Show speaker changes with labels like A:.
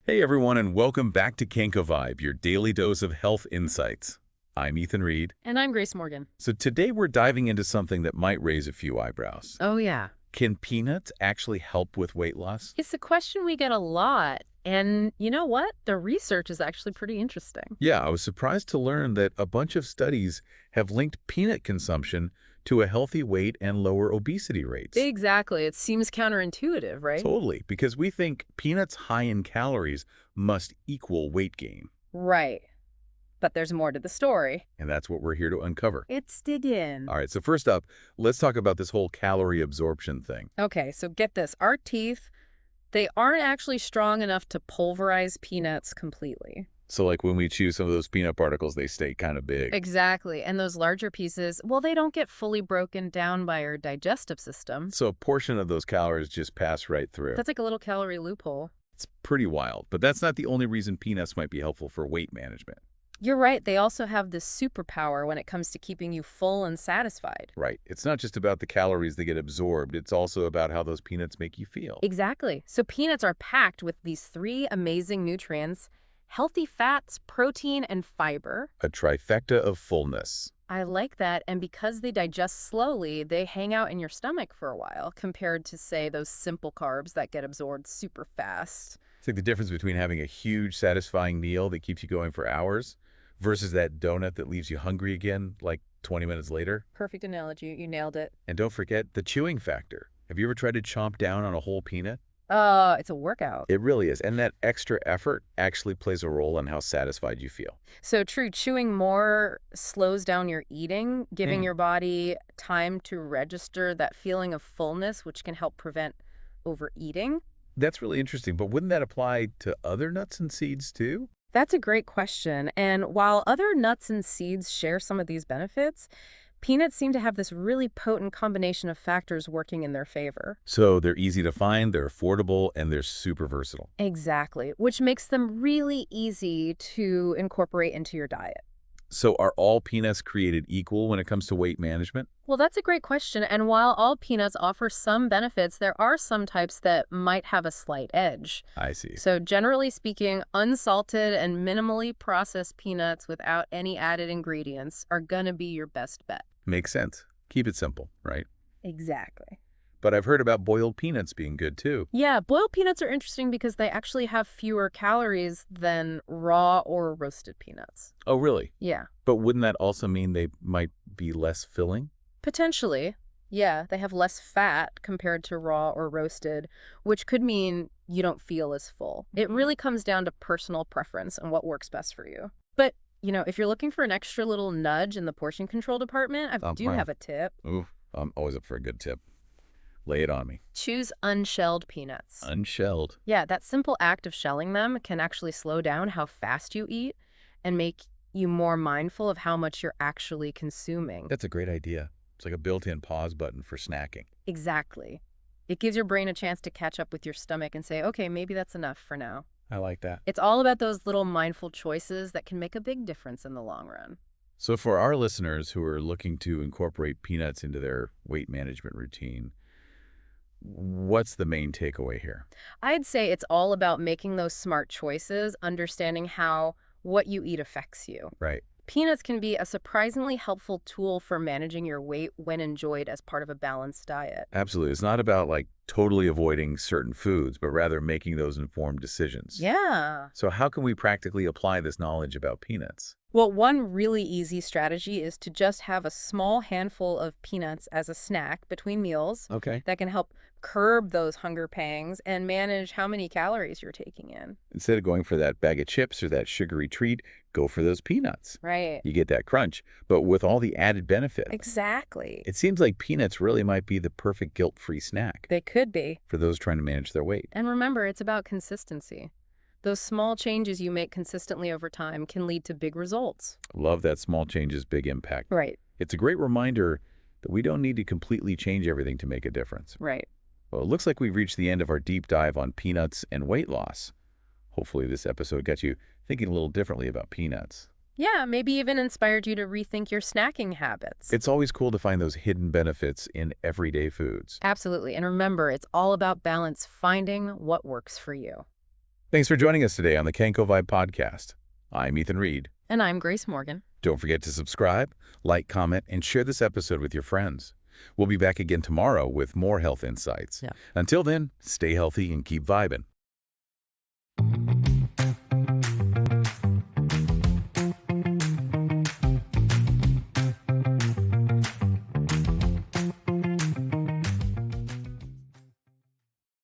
A: Hey everyone, and welcome back to KenkoVibe, your daily dose of health insights. I'm Ethan Reed.
B: And I'm Grace Morgan.
A: So today we're diving into something that might raise a few eyebrows.
B: Oh, yeah.
A: Can peanuts actually help with weight loss?
B: It's a question we get a lot. And you know what? The research is actually pretty interesting.
A: Yeah, I was surprised to learn that a bunch of studies have linked peanut consumption to a healthy weight and lower obesity rates.
B: Exactly. It seems counterintuitive, right?
A: Totally, because we think peanuts high in calories must equal weight gain.
B: Right. But there's more to the story.
A: And that's what we're here to uncover.
B: It's dig in.
A: All right, so first up, let's talk about this whole calorie absorption thing.
B: Okay, so get this. Our teeth, they aren't actually strong enough to pulverize peanuts completely.
A: So like when we chew some of those peanut particles, they stay kind of big.
B: Exactly. And those larger pieces, well, they don't get fully broken down by our digestive system.
A: So a portion of those calories just pass right through.
B: That's like a little calorie loophole.
A: It's pretty wild, but that's not the only reason peanuts might be helpful for weight management.
B: You're right. They also have this superpower when it comes to keeping you full and satisfied.
A: Right. It's not just about the calories that get absorbed. It's also about how those peanuts make you feel.
B: Exactly. So peanuts are packed with these three amazing nutrients: healthy fats, protein, and fiber.
A: A trifecta of fullness.
B: I like that. And because they digest slowly, they hang out in your stomach for a while compared to, say, those simple carbs that get absorbed super fast.
A: It's like the difference between having a huge, satisfying meal that keeps you going for hours versus that donut that leaves you hungry again like 20 minutes later.
B: Perfect analogy. You nailed it.
A: And don't forget the chewing factor. Have you ever tried to chomp down on a whole peanut?
B: It's a workout.
A: It really is. And that extra effort actually plays a role in how satisfied you feel.
B: So true, chewing more slows down your eating, giving
A: Mm.
B: your body time to register that feeling of fullness, which can help prevent overeating.
A: That's really interesting, but wouldn't that apply to other nuts and seeds too?
B: That's a great question. And while other nuts and seeds share some of these benefits, peanuts seem to have this really potent combination of factors working in their favor.
A: So they're easy to find, they're affordable, and they're super versatile.
B: Exactly, which makes them really easy to incorporate into your diet.
A: So are all peanuts created equal when it comes to weight management?
B: Well, that's a great question. And while all peanuts offer some benefits, there are some types that might have a slight edge.
A: I see.
B: So generally speaking, unsalted and minimally processed peanuts without any added ingredients are going to be your best bet.
A: Makes sense. Keep it simple, right?
B: Exactly.
A: But I've heard about boiled peanuts being good too.
B: Yeah, boiled peanuts are interesting because they actually have fewer calories than raw or roasted peanuts.
A: Oh, really?
B: Yeah,
A: But wouldn't that also mean they might be less filling?
B: potentially. Yeah, they have less fat compared to raw or roasted, which could mean you don't feel as full. It really comes down to personal preference and what works best for you. But, if you're looking for an extra little nudge in the portion control department, I do
A: wow.
B: have a tip.
A: Ooh, I'm always up for a good tip. Lay it on me.
B: Choose unshelled peanuts.
A: Unshelled.
B: Yeah, that simple act of shelling them can actually slow down how fast you eat and make you more mindful of how much you're actually consuming.
A: That's a great idea. It's like a built-in pause button for snacking.
B: Exactly. It gives your brain a chance to catch up with your stomach and say, okay, maybe that's enough for now.
A: I like that.
B: It's all about those little mindful choices that can make a big difference in the long run.
A: So for our listeners who are looking to incorporate peanuts into their weight management routine, what's the main takeaway here?
B: I'd say it's all about making those smart choices, understanding how what you eat affects you.
A: Right.
B: Peanuts can be a surprisingly helpful tool for managing your weight when enjoyed as part of a balanced diet.
A: Absolutely. It's not about like totally avoiding certain foods, but rather making those informed decisions.
B: Yeah.
A: So how can we practically apply this knowledge about peanuts?
B: Well, one really easy strategy is to just have a small handful of peanuts as a snack between meals.
A: Okay.
B: That can help curb those hunger pangs and manage how many calories you're taking in.
A: Instead of going for that bag of chips or that sugary treat, go for those peanuts.
B: Right.
A: You get that crunch, but with all the added benefits.
B: Exactly.
A: It seems like peanuts really might be the perfect guilt-free snack
B: They could be.
A: for those trying to manage their weight.
B: And remember, it's about consistency. Those small changes you make consistently over time can lead to big results.
A: Love that small changes, big impact.
B: Right.
A: It's a great reminder that we don't need to completely change everything to make a difference.
B: Right.
A: Well, it looks like we've reached the end of our deep dive on peanuts and weight loss. Hopefully this episode got you thinking a little differently about peanuts.
B: Yeah, maybe even inspired you to rethink your snacking habits.
A: It's always cool to find those hidden benefits in everyday foods.
B: Absolutely. And remember, it's all about balance, finding what works for you.
A: Thanks for joining us today on the KenkoVibe podcast. I'm Ethan Reed.
B: And I'm Grace Morgan.
A: Don't forget to subscribe, like, comment, and share this episode with your friends. We'll be back again tomorrow with more health insights.
B: Yeah.
A: Until then, stay healthy and keep vibing.